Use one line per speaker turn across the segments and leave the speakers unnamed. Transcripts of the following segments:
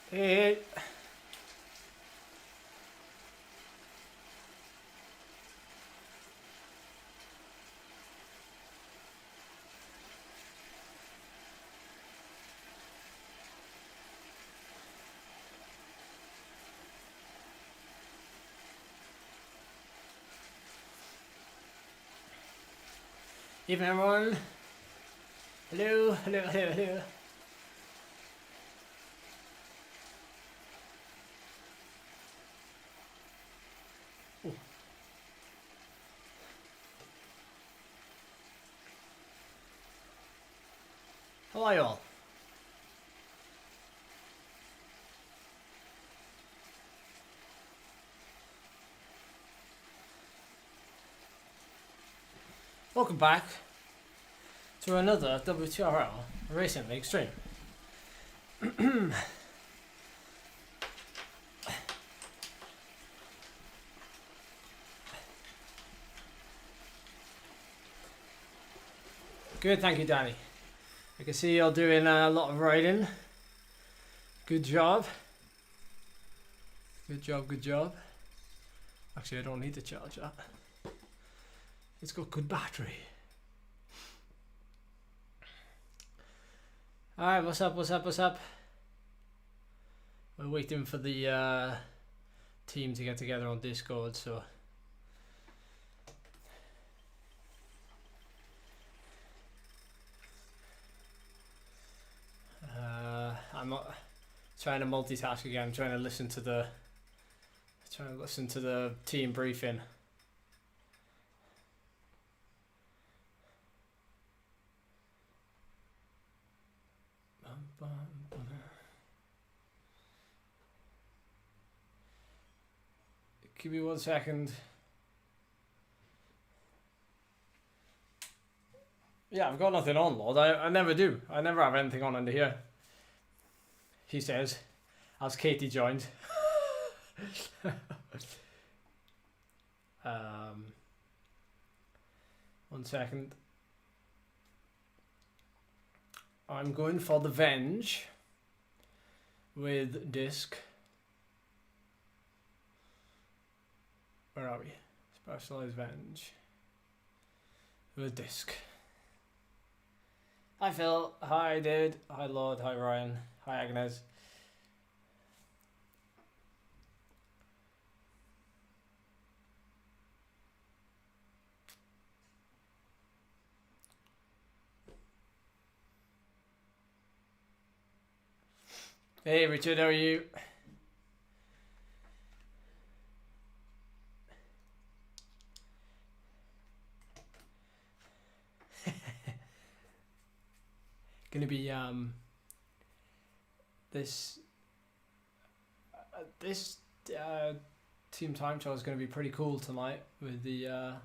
Hey. Evening, everyone. Hello, hello, hello, hello. Ooh. How are you all? Welcome back to another WTRL Racing League stream. Good, thank you, Danny. I can see you're doing a lot of riding. Good job. Good job, good job. Actually, I don't need to charge that. It's got good battery. Alright, what's up, what's up, what's up? We're waiting for the team to get together on Discord, so... I'm not trying to multitask again. I'm trying to listen to the team briefing. Give me 1 second. Yeah, I've got nothing on, Lord. I never do. I never have anything on under here. He says, as Katie joined. 1 second. I'm going for the Venge with disc. Where are we? Specialized Venge with disc. Hi Phil. Hi David. Hi Lord. Hi Ryan. Hi Agnes. Hey Richard, how are you? Gonna be this team time trial is gonna be pretty cool tonight with the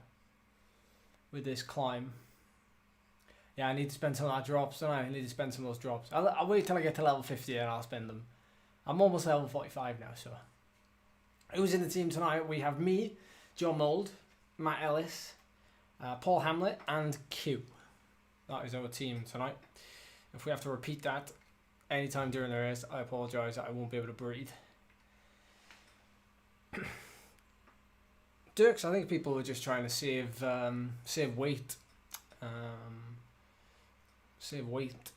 with this climb. Yeah, I need to spend some of that drops, don't I? I need to spend some of those drops. I'll wait till I get to level 50 and I'll spend them. I'm almost level 45 now, so. Who's in the team tonight? We have me, John Mould, Matt Ellis, Paul Hamlet, and Q. That is our team tonight. If we have to repeat that anytime during the race, I apologise, I won't be able to breathe. Dirks, I think people are just trying to save weight. Save weight.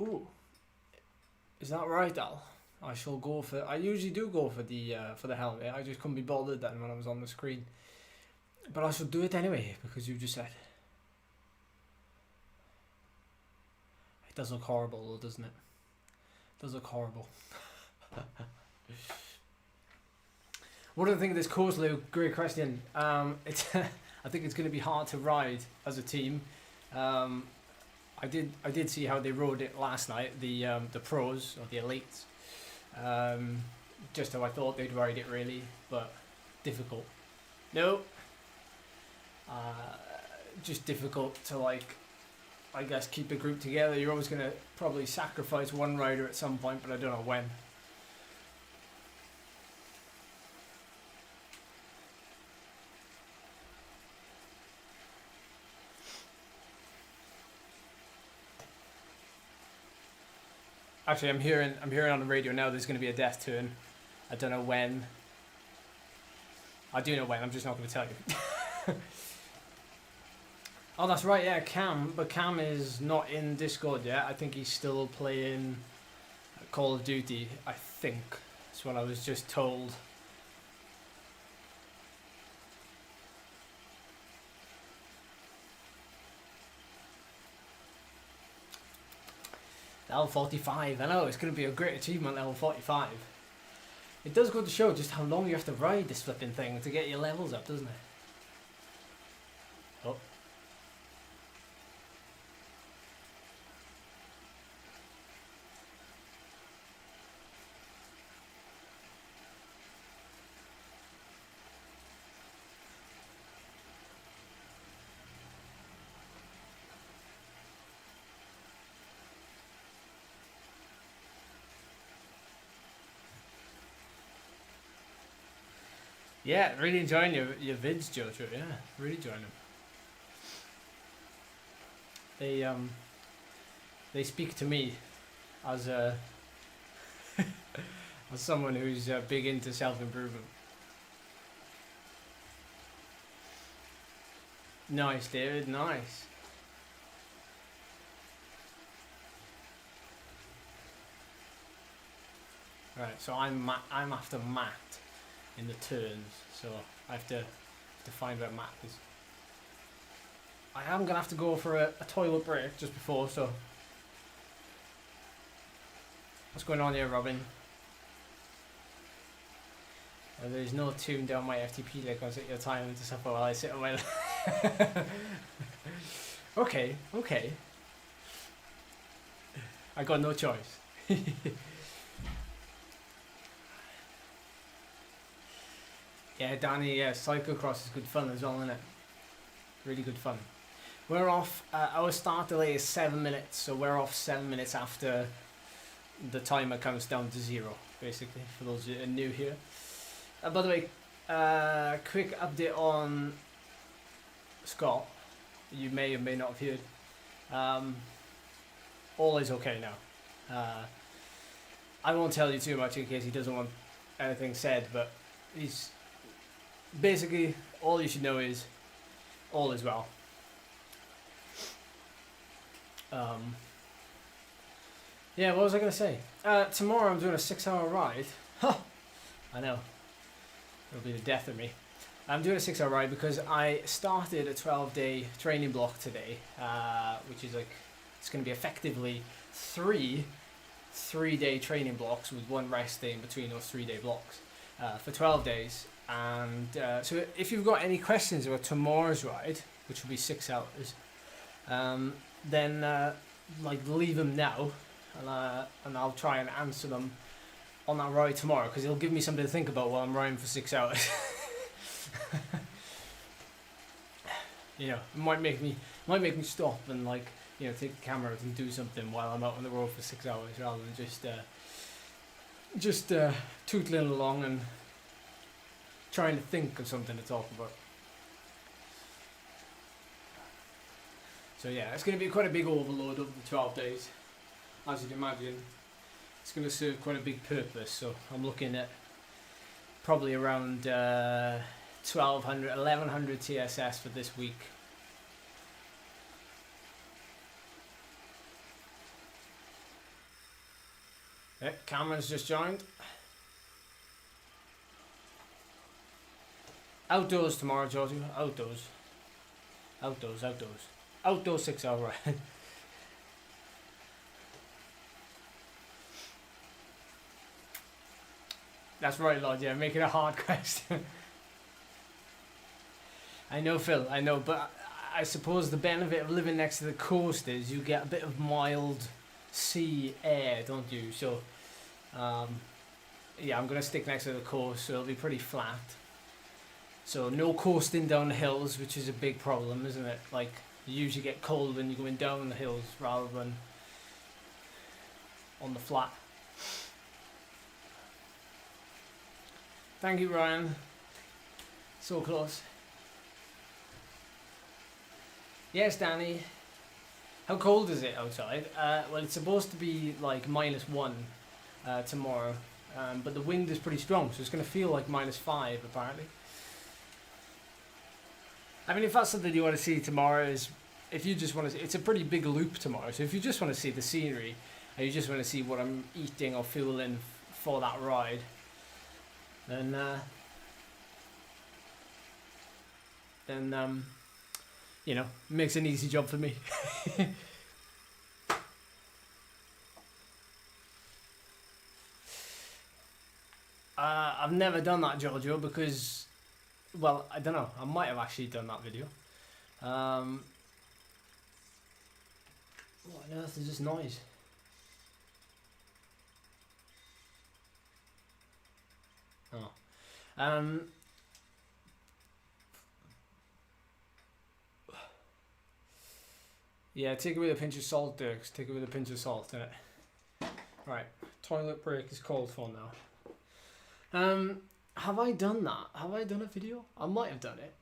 Ooh, is that right, Al? I shall go for. I usually do go for the helmet. I just couldn't be bothered then when I was on the screen. But I shall do it anyway because you just said. It does look horrible, though, doesn't it? It does look horrible. What do you think of this course, Lou? Great question. It's I think it's going to be hard to ride as a team. I did see how they rode it last night. The pros or the elites. Just how I thought they'd ride it, really, but difficult. No. Just difficult to, like, I guess, keep a group together. You're always going to probably sacrifice one rider at some point, but I don't know when. Actually, I'm hearing on the radio now there's going to be a death turn. I don't know when. I do know when, I'm just not going to tell you. Oh, that's right, yeah, Cam. But Cam is not in Discord yet. I think he's still playing Call of Duty, I think. That's what I was just told. Level 45, I know, it's going to be a great achievement, level 45. It does go to show just how long you have to ride this flipping thing to get your levels up, doesn't it? Oh. Yeah, really enjoying your vids, Jojo. Yeah, really enjoying them. They speak to me as a as someone who's big into self-improvement. Nice, David. Nice. Right, so I'm after Matt in the turns, so I have to find where Matt is. I am gonna have to go for a toilet break just before, so what's going on here, Robin? There's no tune down my FTP like I sit your time to suffer while I sit on my Okay. I got no choice. Yeah, Danny, yeah, cyclocross is good fun as well, isn't it? Really good fun. We're off, our start delay is 7 minutes, so we're off 7 minutes after the timer counts down to 0, basically, for those who are new here. By the way, quick update on Scott. You may or may not have heard. All is okay now. I won't tell you too much in case he doesn't want anything said, but he's... Basically, all you should know is all is well. Yeah, what was I going to say? Tomorrow I'm doing a 6-hour ride. Huh, I know. It'll be the death of me. I'm doing a 6-hour ride because I started a 12-day training block today, which is like, it's going to be effectively three-day training blocks with one rest day in between those 3-day blocks for 12 days. And so if you've got any questions about tomorrow's ride, which will be 6 hours, then like leave them now, and I'll try and answer them on that ride tomorrow, because it'll give me something to think about while I'm riding for 6 hours. You know, it might make me stop and, like, you know, take the camera and do something while I'm out on the road for 6 hours, rather than just tootling along and trying to think of something to talk about. So yeah, it's going to be quite a big overload over the 12 days. As you'd imagine, it's going to serve quite a big purpose. So I'm looking at probably around 1100 TSS for this week. Yeah, Cameron's just joined. Outdoors tomorrow, Georgie. Outdoors 6-hour ride. That's right, Lord. Yeah, make it a hard question. I know, Phil. I know, but I suppose the benefit of living next to the coast is you get a bit of mild sea air, don't you? So, yeah, I'm gonna stick next to the coast, so it'll be pretty flat. So no coasting down the hills, which is a big problem, isn't it? Like, you usually get cold when you're going down the hills rather than on the flat. Thank you, Ryan. So close. Yes, Danny. How cold is it outside? Well, it's supposed to be like -1 tomorrow, but the wind is pretty strong, so it's going to feel like -5 apparently. I mean, if that's something you want to see tomorrow, is if you just want to, it's a pretty big loop tomorrow. So if you just want to see the scenery, and you just want to see what I'm eating or fueling for that ride, then you know, makes an easy job for me. I've never done that, Giorgio, because, well, I don't know. I might have actually done that video. What on earth is this noise? Oh. Yeah, take it with a pinch of salt, Dirks. Take it with a pinch of salt, innit? Right, toilet break is called for now. Have I done that? Have I done a video? I might have done it.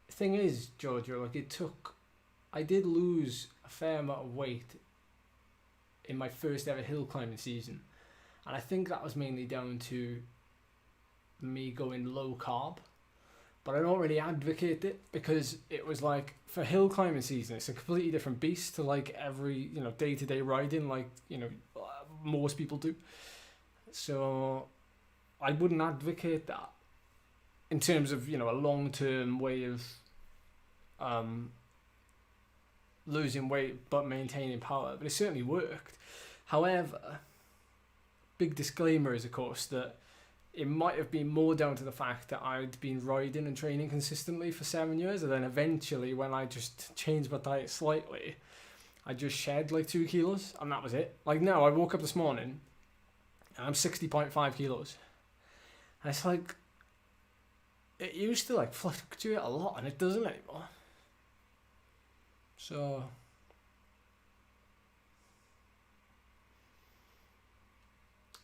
Thing is, Giorgio, like I did lose a fair amount of weight in my first ever hill climbing season. And I think that was mainly down to me going low carb. But I don't really advocate it, because it was like, for hill climbing season, it's a completely different beast to like every, you know, day-to-day riding, like, you know, most people do. So I wouldn't advocate that in terms of, you know, a long-term way of losing weight but maintaining power. But it certainly worked. However, big disclaimer is, of course, that it might have been more down to the fact that I'd been riding and training consistently for 7 years, and then eventually, when I just changed my diet slightly, I just shed like 2 kilos, and that was it. Like now, I woke up this morning, and I'm 60.5 kilos. And it's like, it used to like fluctuate a lot, and it doesn't anymore. So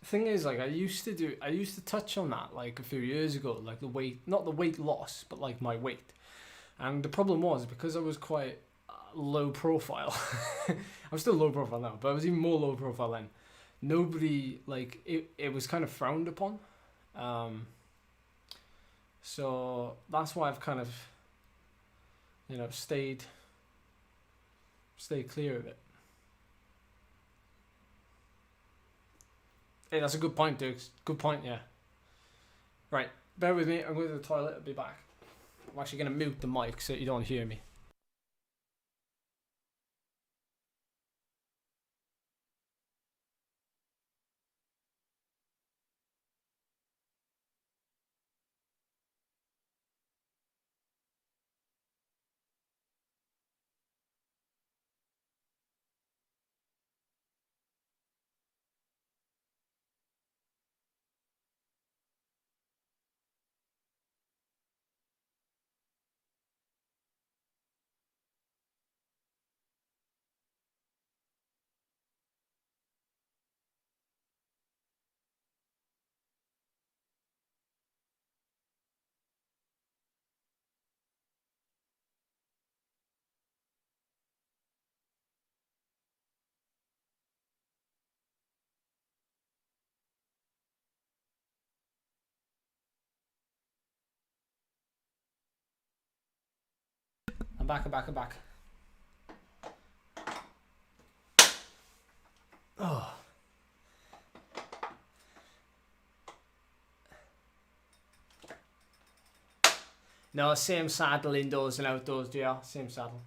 thing is, like, I used to touch on that like a few years ago, like the weight, not the weight loss, but like my weight. And the problem was, because I was quite low profile, I'm still low profile now, but I was even more low profile then. Nobody, like, it was kind of frowned upon. So that's why I've kind of, you know, stayed clear of it. Hey, that's a good point, Dukes. Good point, yeah. Right, bear with me. I'm going to the toilet. I'll be back. I'm actually going to mute the mic so you don't hear me. I'm back. Oh. No, same saddle indoors and outdoors, GR. Same saddle.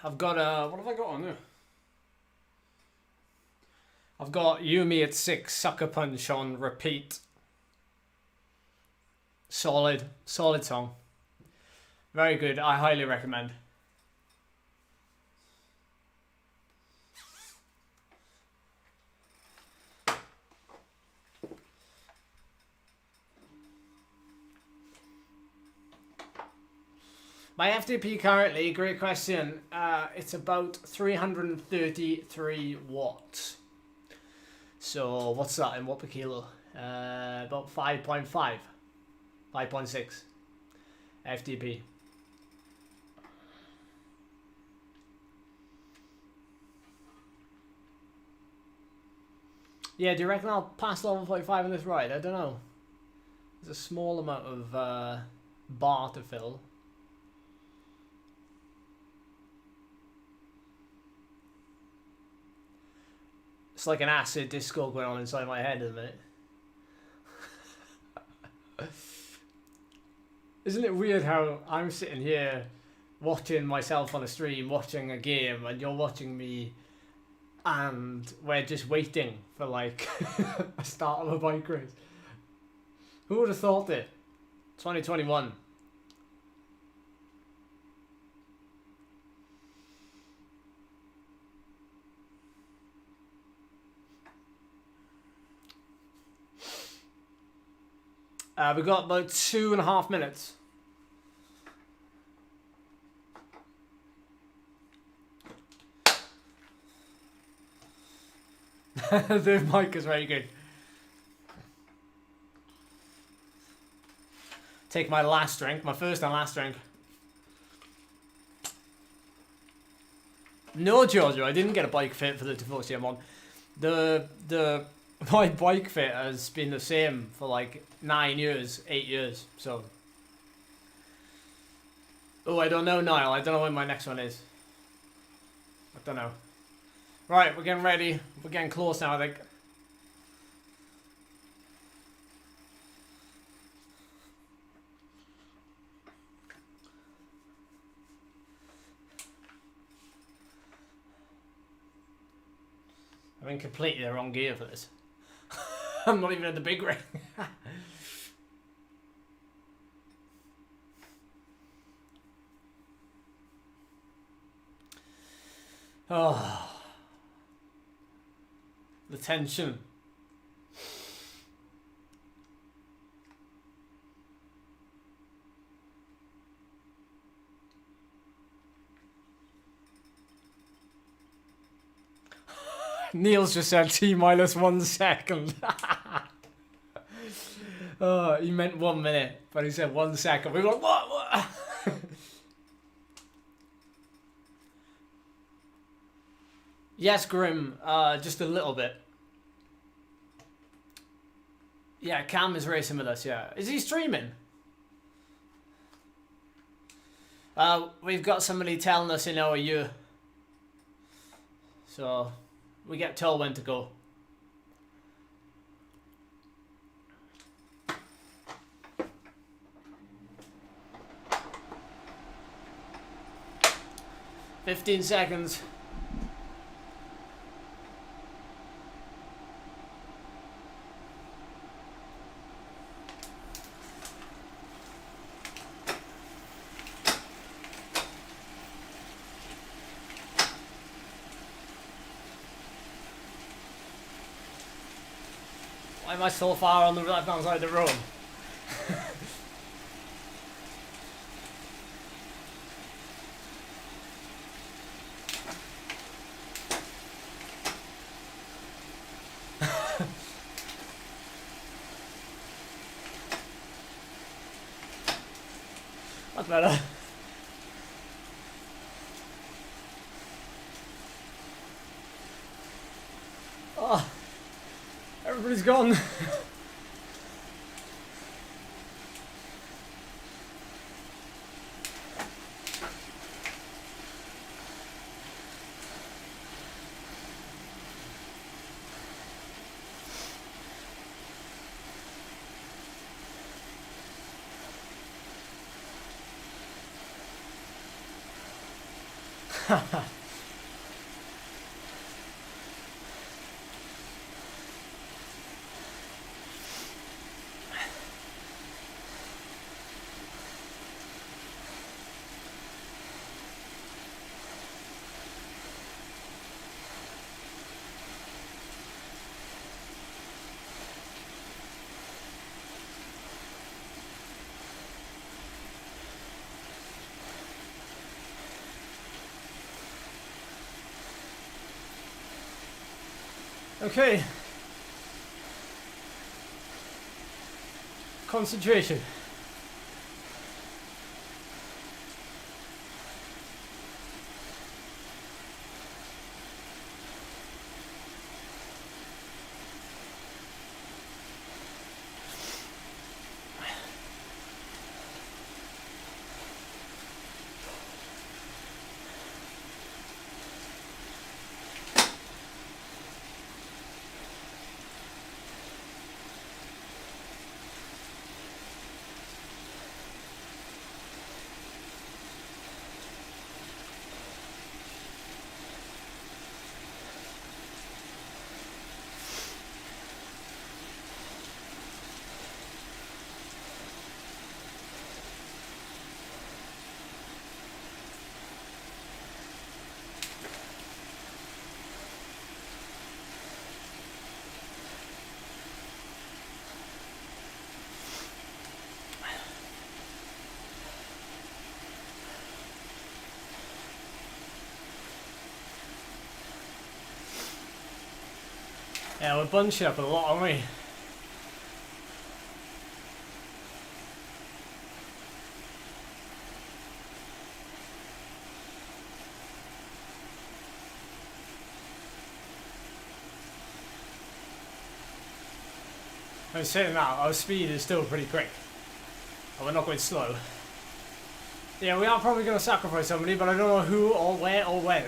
I've got what have I got on there? I've got You and Me at 6, Sucker Punch on repeat. Solid song. Very good. I highly recommend. My FTP currently, great question. It's about 333 watts. So what's that in watt per kilo? About 5.5, 5.6 FTP. Yeah, do you reckon I'll pass level 45 in this ride? I don't know. There's a small amount of bar to fill. It's like an acid disco going on inside my head, isn't it? Isn't it weird how I'm sitting here watching myself on a stream, watching a game, and you're watching me, and we're just waiting for like a start of a bike race? Who would have thought it? 2021. We've got about 2.5 minutes. The mic is very good. Take my last drink, my first and last drink. No, Giorgio, I didn't get a bike fit for the Tifosi I'm on. My bike fit has been the same for like 9 years, 8 years, so. Oh, I don't know, Niall. I don't know when my next one is. I don't know. Right, we're getting ready. We're getting close now, I think. I'm in completely the wrong gear for this. I'm not even at the big ring. Oh. The tension. Neil's just said T minus 1 second. Oh, he meant 1 minute, but he said 1 second. We were like, what? Yes, Grim, just a little bit. Yeah, Cam is racing with us, yeah. Is he streaming? We've got somebody telling us in our ear. So, we get told when to go. "15 seconds. Why am I so far on the left-hand side of the road? That's better. Oh, everybody's gone. Okay, Concentration. Yeah, we're bunching up a lot, aren't we? I was saying that, our speed is still pretty quick. And we're not going slow. Yeah, we are probably going to sacrifice somebody, but I don't know who or where or when.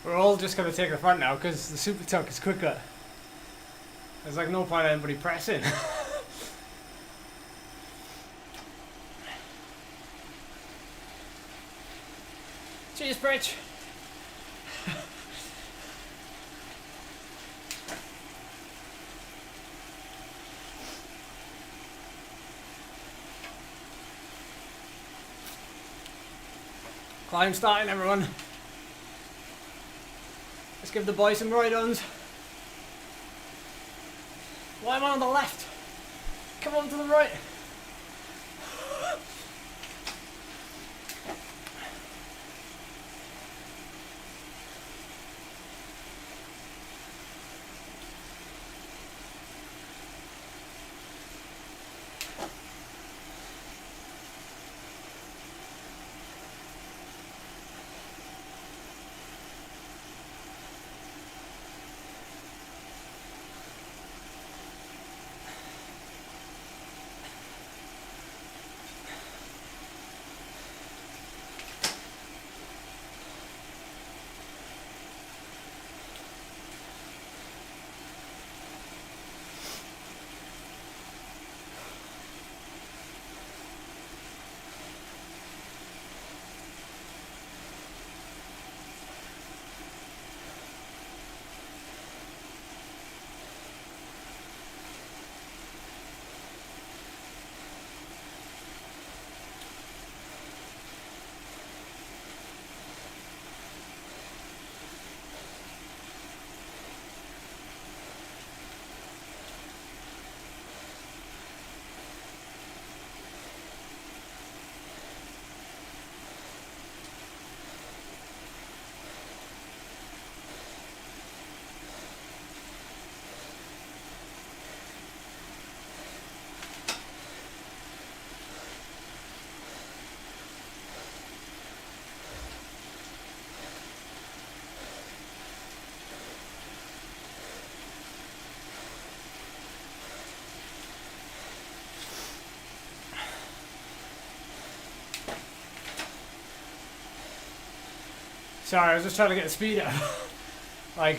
We're all just going to take the front now because the super tuck is quicker. There's like no point in anybody pressing. Cheers, Bridge. Climb starting, everyone. Let's give the boys some ride-ons. Why am I on the left? Come on to the right. Sorry, I was just trying to get the speed up. Like...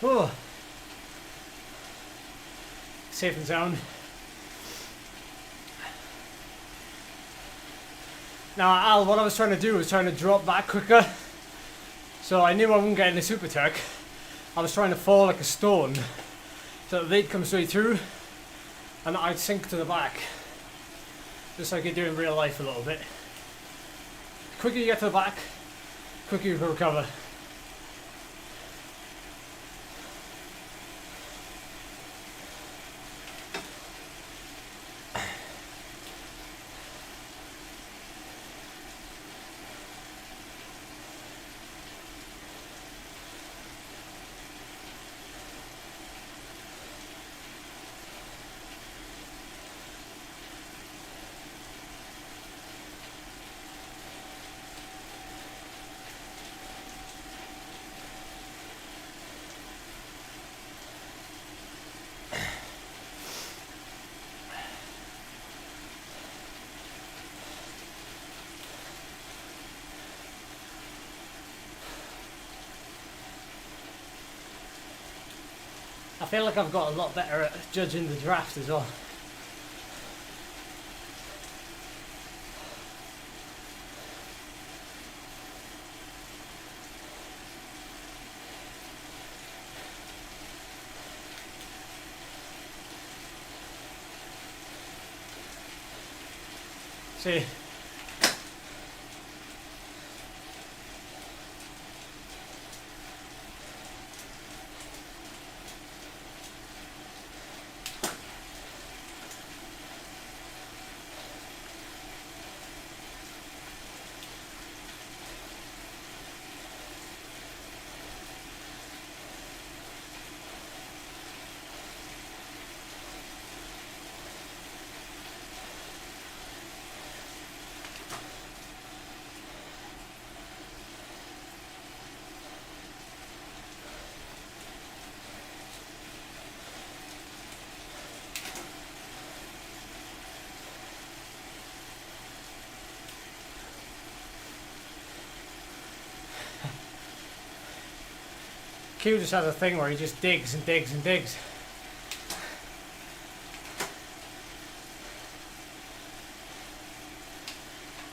Oh. Safe and sound. Now, Al, what I was trying to do was trying to drop back quicker. So I knew I wouldn't get in the super tuck. I was trying to fall like a stone. So the weight comes straight through. And I'd sink to the back. Just like you do in real life a little bit. The quicker you get to the back, quicker you can recover. I feel like I've got a lot better at judging the draft as well. See. Q just has a thing where he just digs and digs and digs.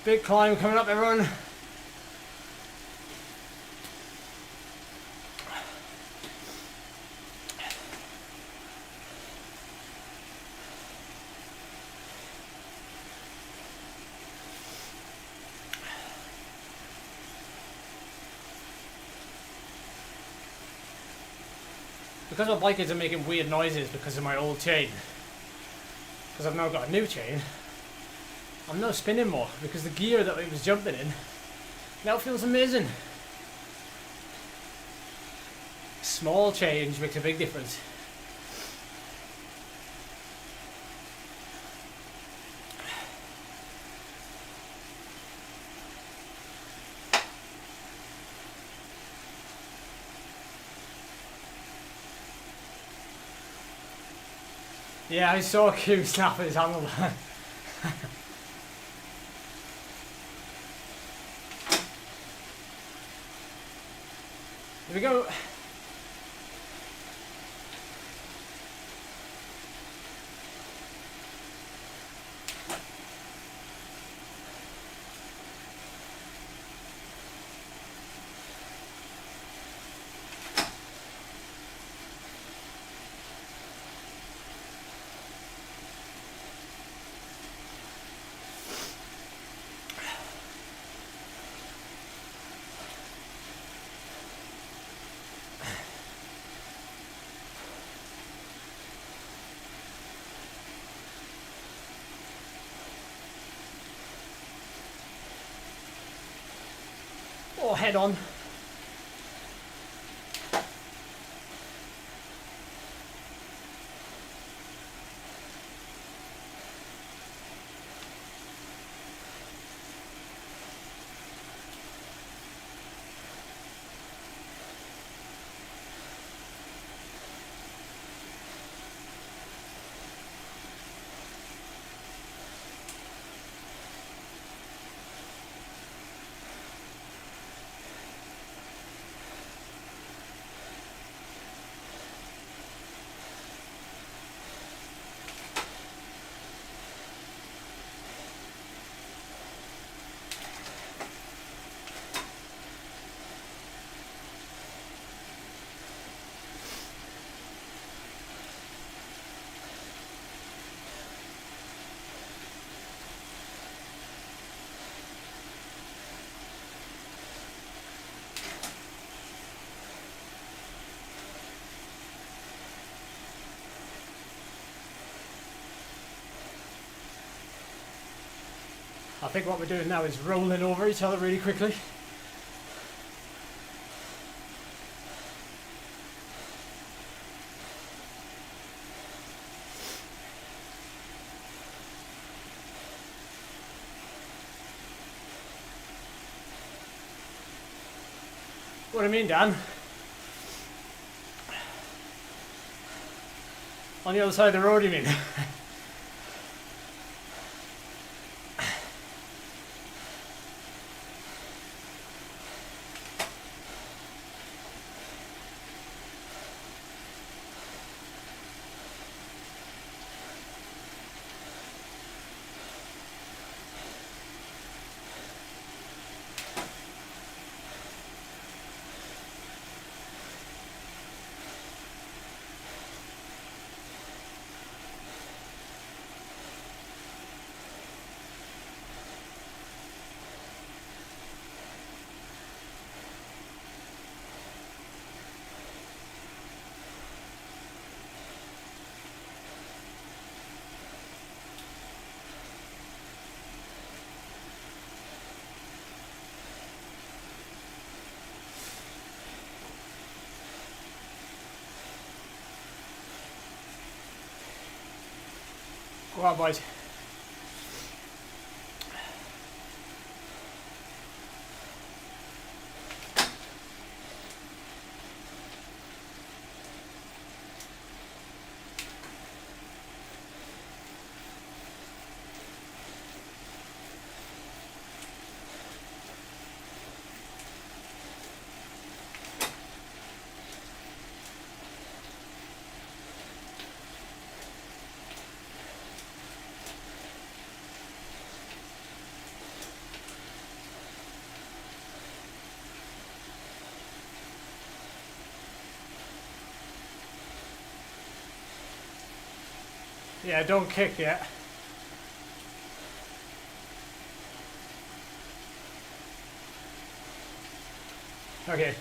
Big climb coming up, everyone. Because my bike isn't making weird noises because of my old chain, because I've now got a new chain, I'm now spinning more because the gear that it was jumping in now feels amazing. Small change makes a big difference. Yeah, I saw Q snap his handlebar. Here we go. Oh, head on. I think what we're doing now is rolling over each other really quickly. What do you mean, Dan? On the other side of the road, you mean? Go on, boys. Yeah, don't kick yet. Okay.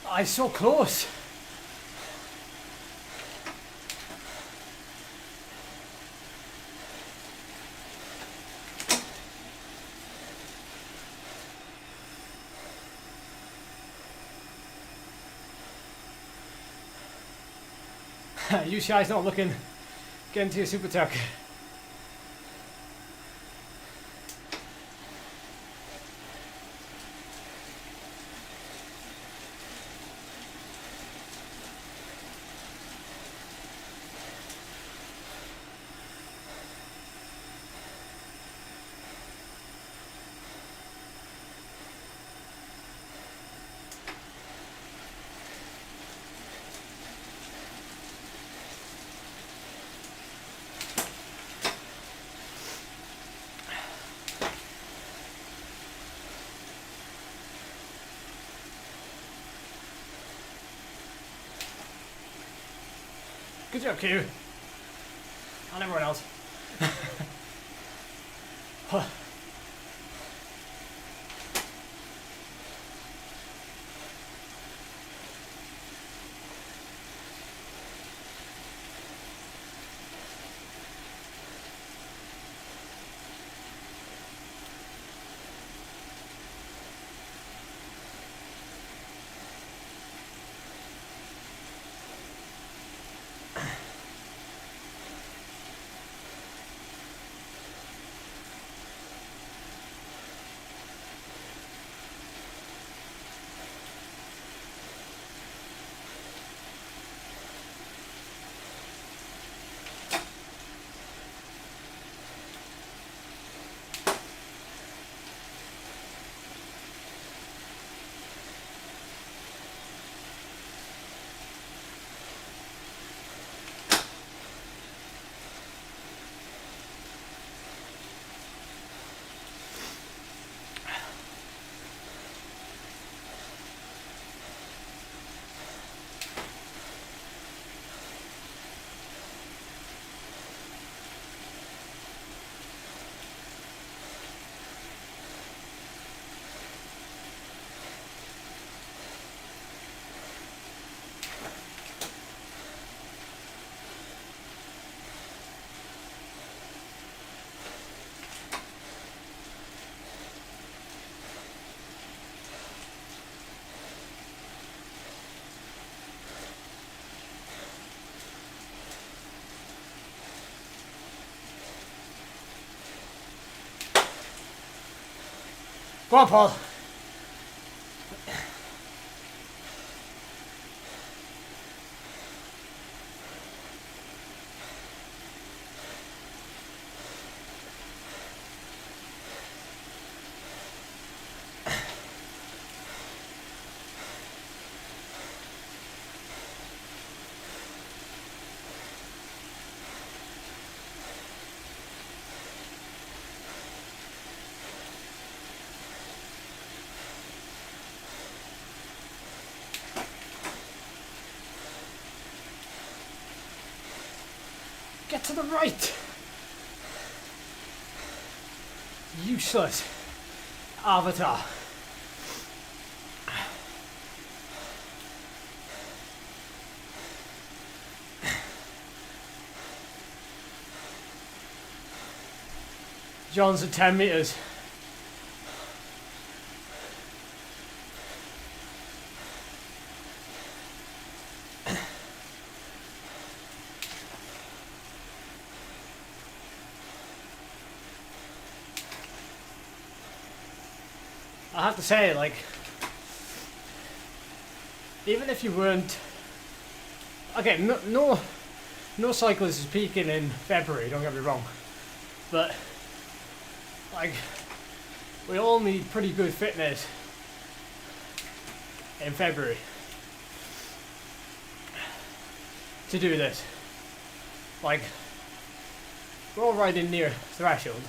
I'm so close. UCI's not looking. Get into your super tuck. Good job, Q. And everyone else. Go on, Paul. Get to the right! Useless avatar. John's at 10 meters. I have to say, like, even if you weren't, okay, no cyclist is peaking in February, don't get me wrong, but like, we all need pretty good fitness in February to do this. Like, we're all right in near threshold.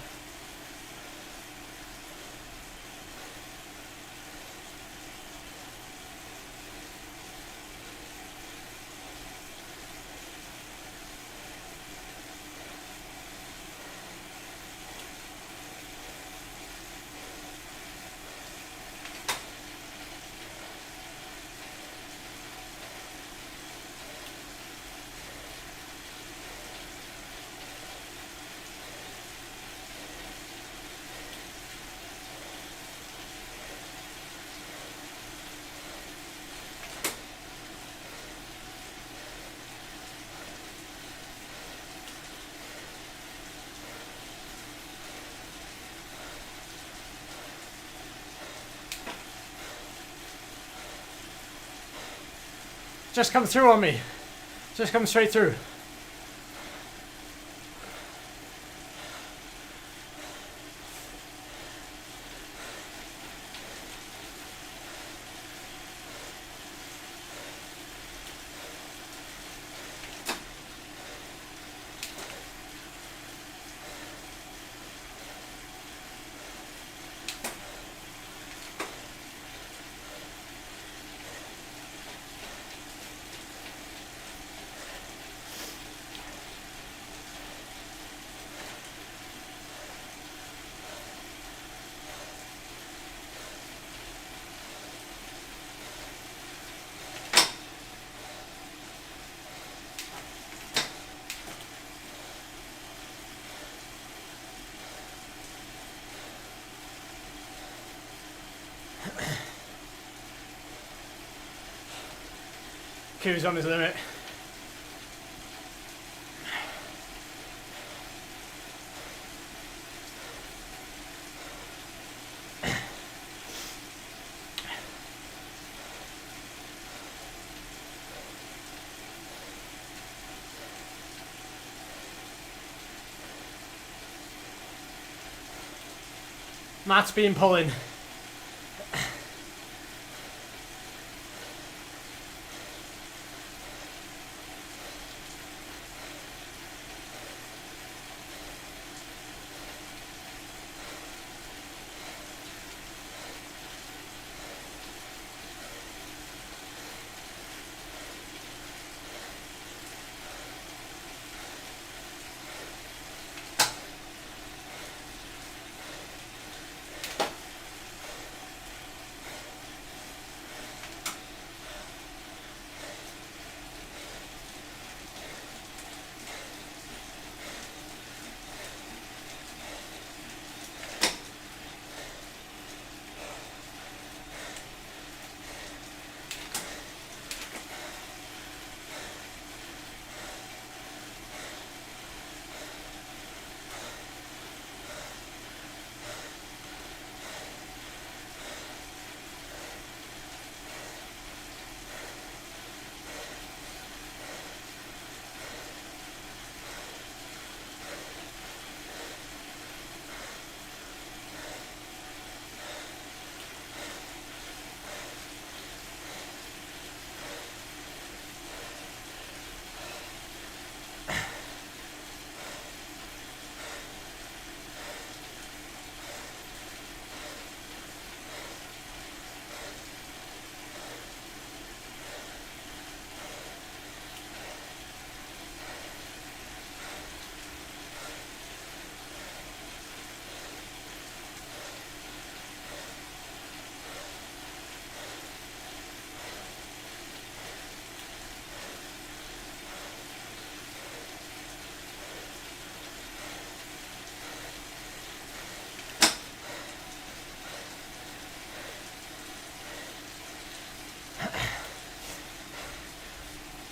Just come through on me. Just come straight through. Q's on his limit. Matt's been pulling.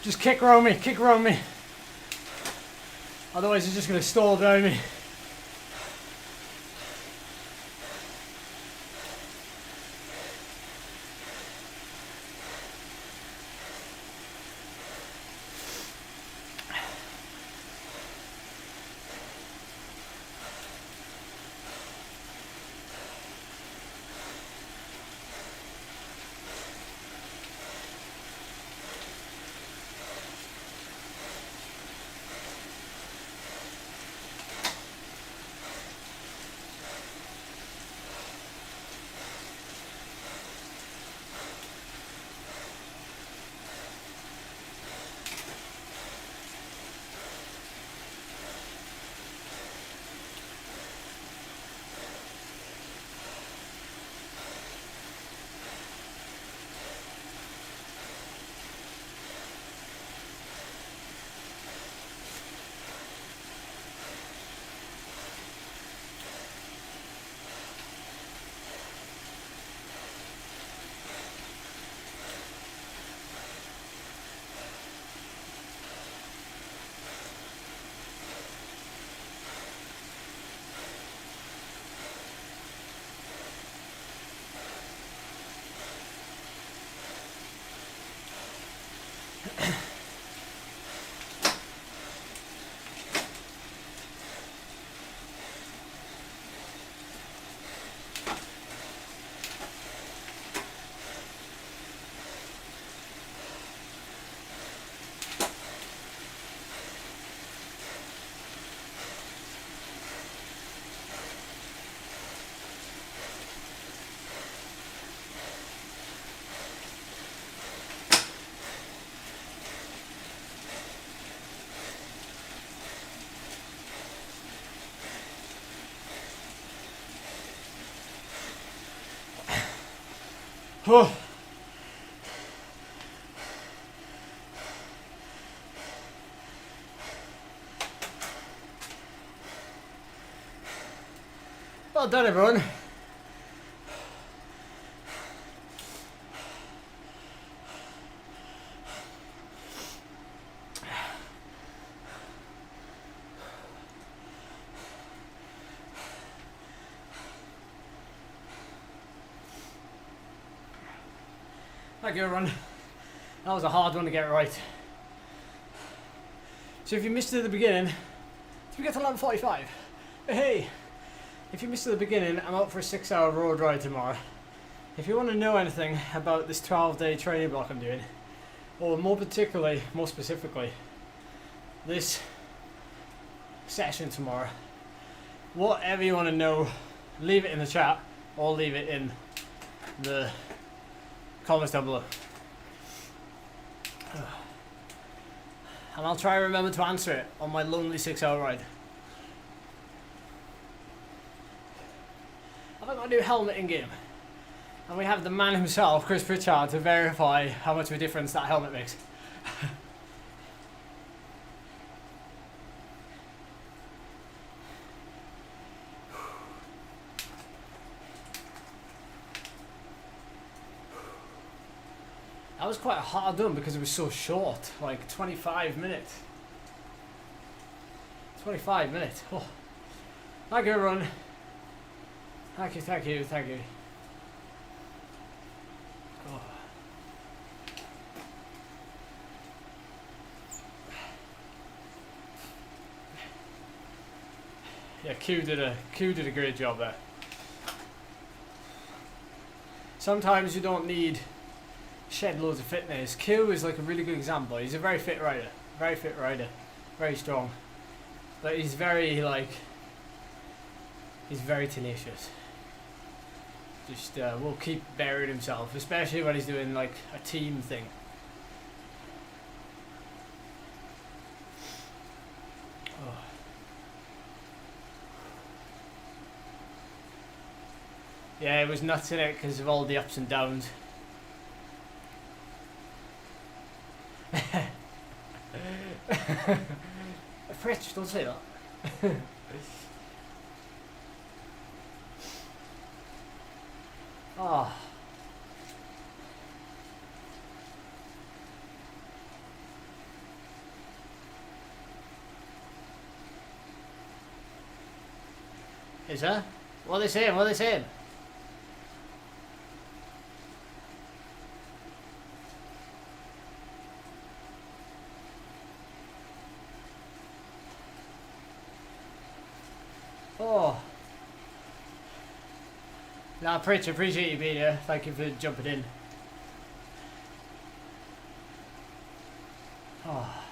Just kick around me, kick around me. Otherwise it's just going to stall behind me. Oh. Well done, everyone. Thank you, everyone. That was a hard one to get right. So if you missed it at the beginning, did we get to level 45? Hey, if you missed it at the beginning, I'm out for a 6-hour road ride tomorrow. If you want to know anything about this 12-day training block I'm doing, or more specifically, this session tomorrow, whatever you want to know, leave it in the chat or leave it in the comments down below. And I'll try and remember to answer it on my lonely 6-hour ride. I've got a new helmet in game. And we have the man himself, Chris Pritchard, to verify how much of a difference that helmet makes. That was quite hard done because it was so short, like 25 minutes. 25 minutes. Oh. Thank you, everyone. Thank you, thank you, thank you. Oh. Yeah, Q did a great job there. Sometimes you don't need shed loads of fitness. Q is like a really good example. He's a very fit rider, very strong, but he's very tenacious. Just will keep burying himself, especially when he's doing like a team thing. Oh. Yeah, it was nuts in it because of all the ups and downs. Fritch, don't say that. Oh. Is there? What are they saying? What are they saying? Oh. Nah, Pritch, appreciate you being here. Thank you for jumping in. Oh.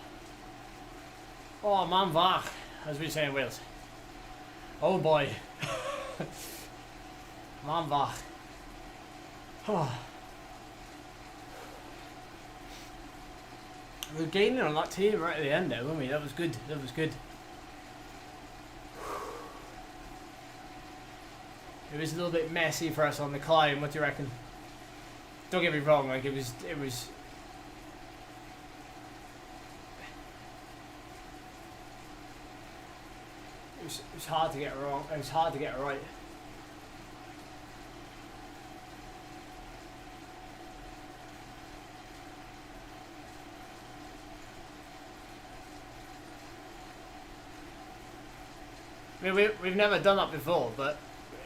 Oh, man vach, as we say in Wales. Oh boy. Man vach. Oh. We were gaining on that team right at the end there, weren't we? That was good. That was good. It was a little bit messy for us on the climb. What do you reckon? Don't get me wrong. Like it was hard to get wrong. It was hard to get right. I mean, we've never done that before, but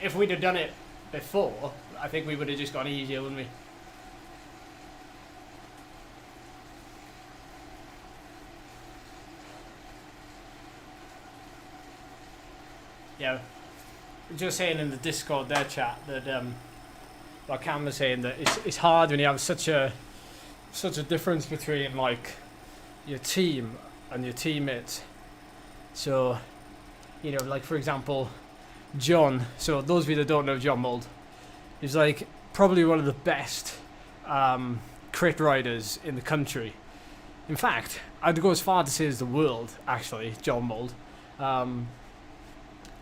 if we'd have done it before, I think we would have just gone easier, wouldn't we? Yeah. Just saying in the Discord there, chat, that like Cam was saying, that it's hard when you have such a difference between like your team and your teammates. So, you know, like for example, John. So those of you that don't know John Mould, he's like probably one of the best crit riders in the country. In fact, I'd go as far to say as the world. Actually, John Mould.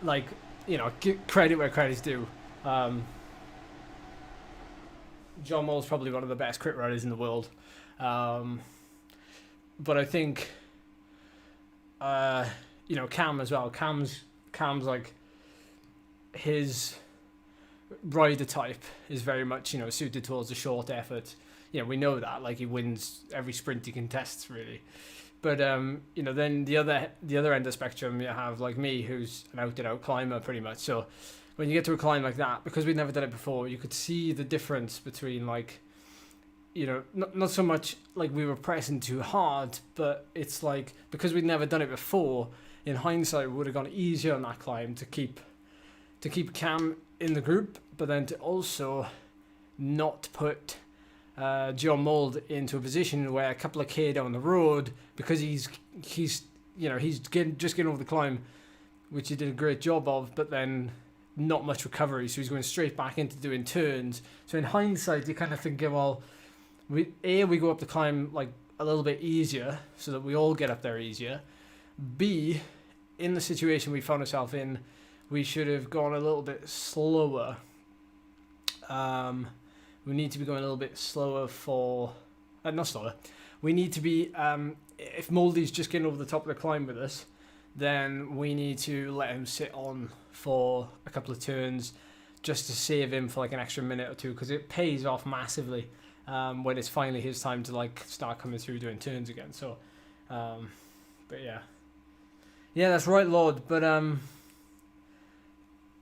Like, you know, credit where credit's due. John Mould's probably one of the best crit riders in the world. But I think, you know, Cam as well. Cam's like, his rider type is very much, you know, suited towards a short effort. You know, we know that. Like, he wins every sprint he contests, really. But you know, then the other end of the spectrum, you have like me, who's an out-and-out climber pretty much. So when you get to a climb like that, because we'd never done it before, you could see the difference between, like, you know, not so much like we were pressing too hard, but it's like because we'd never done it before, in hindsight, we would have gone easier on that climb to keep Cam in the group, but then to also not put John Mould into a position where a couple of K down the road, because he's you know, he's just getting over the climb, which he did a great job of, but then not much recovery, so he's going straight back into doing turns. So in hindsight, you kind of think, well, we go up the climb like a little bit easier, so that we all get up there easier. B, in the situation we found ourselves in, we should have gone a little bit slower. We need to be going a little bit slower for... not slower. We need to be... if Mouldy's just getting over the top of the climb with us, then we need to let him sit on for a couple of turns just to save him for like an extra minute or two, because it pays off massively when it's finally his time to like start coming through doing turns again. So, but yeah. Yeah, that's right, Lord. But,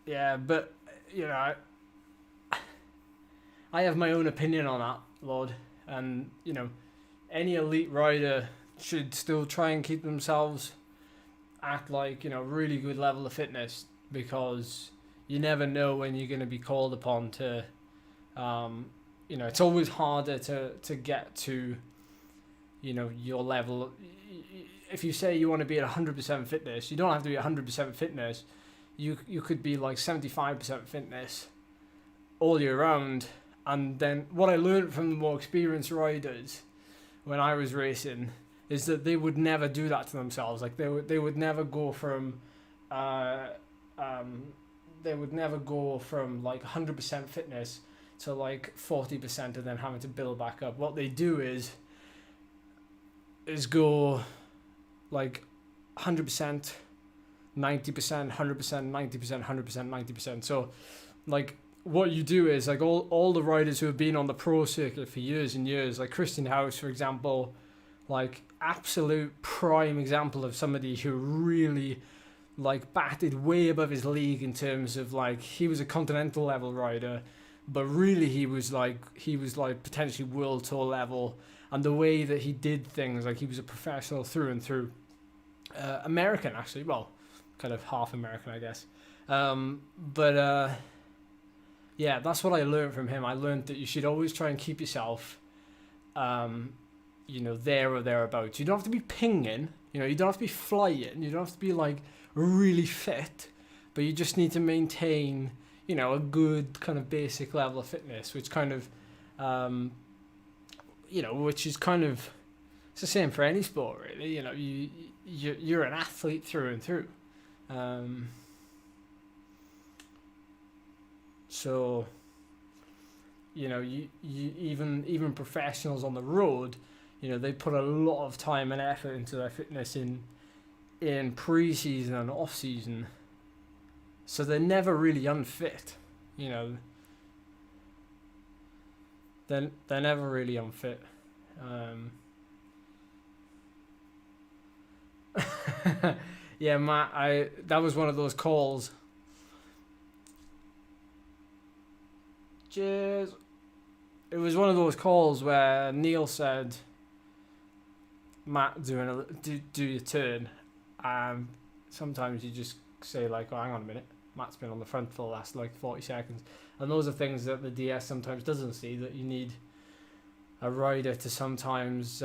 yeah, but, you know... I have my own opinion on that, Lord, and, you know, any elite rider should still try and keep themselves at, like, you know, really good level of fitness, because you never know when you're going to be called upon to, you know, it's always harder to get to, you know, your level. If you say you want to be at 100% fitness, you don't have to be 100% fitness. You could be like 75% fitness all year round. And then what I learned from the more experienced riders when I was racing is that they would never do that to themselves. Like they would never go from like 100% fitness to like 40% and then having to build back up. What they do is go like 100%, 90%, 100%, 90%, 100%, 90%. So like what you do is like all the riders who have been on the pro circuit for years and years, like Christian House, for example, like absolute prime example of somebody who really like batted way above his league in terms of like he was a continental level rider, but really he was like potentially world tour level, and the way that he did things, like he was a professional through and through. American actually, well, kind of half American I guess, but yeah, that's what I learned from him. I learned that you should always try and keep yourself there or thereabouts. You don't have to be pinging, you don't have to be flying, you don't have to be like really fit, but you just need to maintain, a good kind of basic level of fitness, which kind of, which is kind of, it's the same for any sport really. You're an athlete through and through. So, you even professionals on the road, they put a lot of time and effort into their fitness in pre-season and off-season. So they're never really unfit, They're never really unfit. Yeah, Matt, that was one of those calls. Cheers. It was one of those calls where Neil said, Matt, do your turn. Sometimes you just say like, oh, hang on a minute, Matt's been on the front for the last like 40 seconds. And those are things that the DS sometimes doesn't see, that you need a rider to sometimes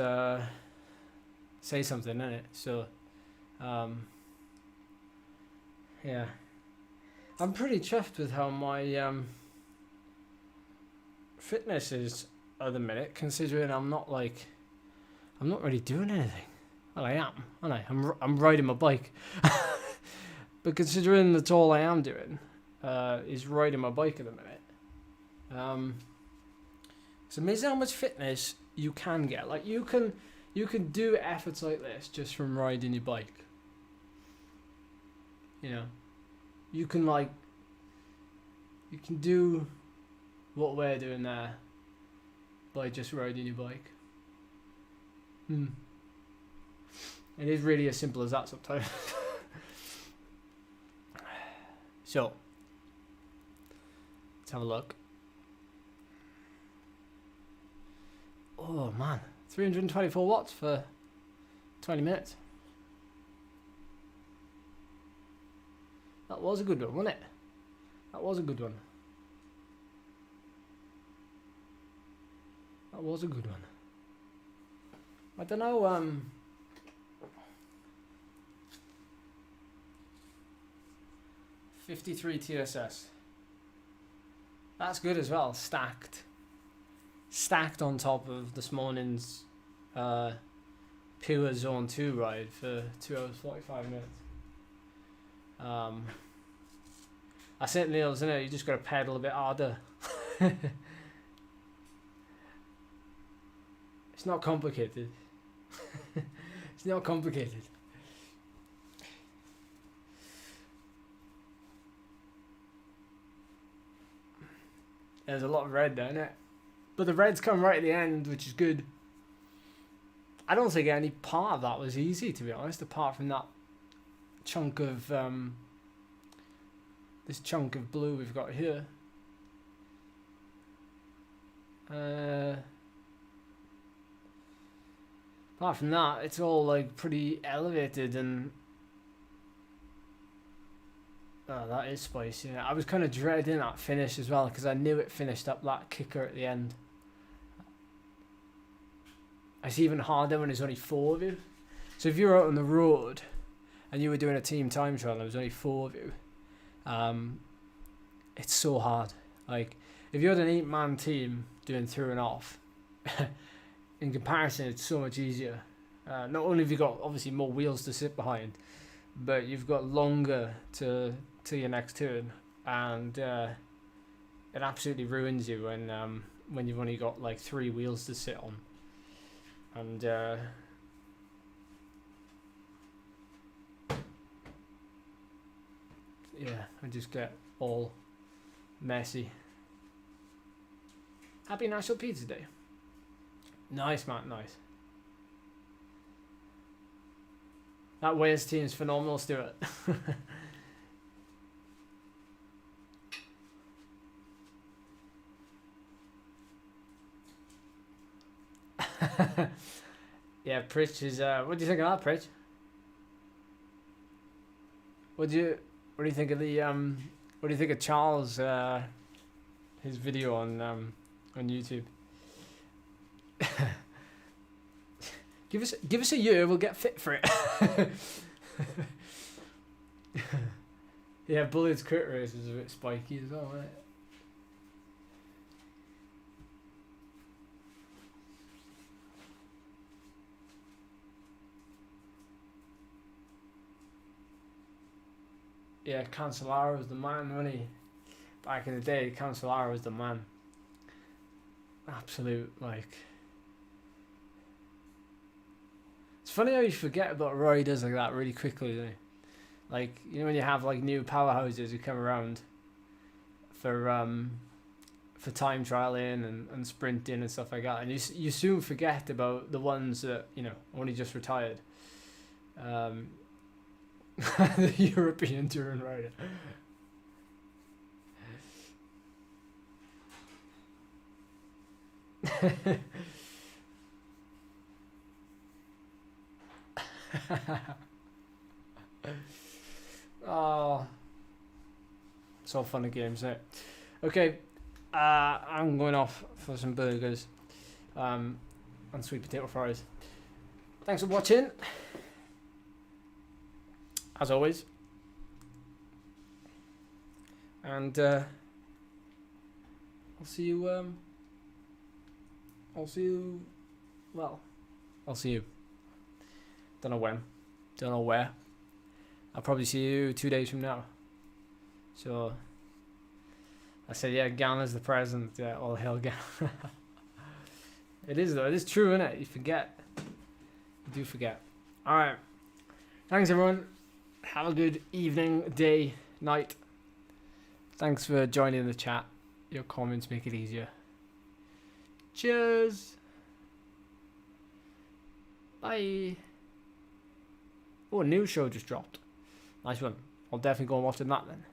say something in it. So, yeah. I'm pretty chuffed with how my fitness is at the minute, considering I'm not really doing anything. Well, I am, aren't I? I'm riding my bike. But considering that's all I am doing, is riding my bike at the minute. It's amazing how much fitness you can get. Like you can do efforts like this just from riding your bike. You can do what we're doing there by just riding your bike. It is really as simple as that sometimes. So, let's have a look. Oh man, 324 watts for 20 minutes. That was a good one, wasn't it? That was a good one. That was a good one. I don't know, 53 TSS. That's good as well, stacked on top of this morning's pure Zone 2 ride for 2 hours 45 minutes. I said, Neil, isn't it? You just got to pedal a bit harder. It's not complicated. It's not complicated. There's a lot of red there, isn't it? But the reds come right at the end, which is good. I don't think any part of that was easy, to be honest, apart from that chunk of this chunk of blue we've got here. Apart from that, it's all like pretty elevated, and oh, that is spicy. Yeah. I was kind of dreading that finish as well, because I knew it finished up that kicker at the end. It's even harder when there's only 4 of you. So if you're out on the road and you were doing a team time trial and there was only 4 of you, it's so hard. Like, if you had an 8-man team doing through and off, in comparison, it's so much easier. Not only have you got obviously more wheels to sit behind, but you've got longer to your next turn, and it absolutely ruins you when you've only got like 3 wheels to sit on. And yeah, I just get all messy. Happy National Pizza Day. Nice, Matt, nice. That Wales team is phenomenal, Stuart. Yeah, Pritch is. What do you think of that, Pritch? What do you think of the What do you think of Charles? His video on YouTube. Give us a year, we'll get fit for it. Yeah, Bullet's crit race is a bit spiky as well, right? Yeah, Cancellara was the man, wasn't he? Back in the day, Cancellara was the man. Absolute, like... It's funny how you forget about Roy does like that really quickly, doesn't he? Like, you know when you have like new powerhouses who come around for time trialing and sprinting and stuff like that, and you soon forget about the ones that, you know, only just retired. The European touring rider. Oh, it's all fun and games, isn't it? Okay, I'm going off for some burgers and sweet potato fries. Thanks for watching, as always, and I'll see you. I'll see you. Well, I'll see you. Don't know when. Don't know where. I'll probably see you 2 days from now. So I said, yeah, Ghana's the present. Yeah, all hail Ghana. It is though. It is true, isn't it? You forget. You do forget. All right. Thanks everyone. Have a good evening, day, night. Thanks for joining the chat. Your comments make it easier. Cheers. Bye. Oh, a new show just dropped. Nice one. I'll definitely go and watch that then.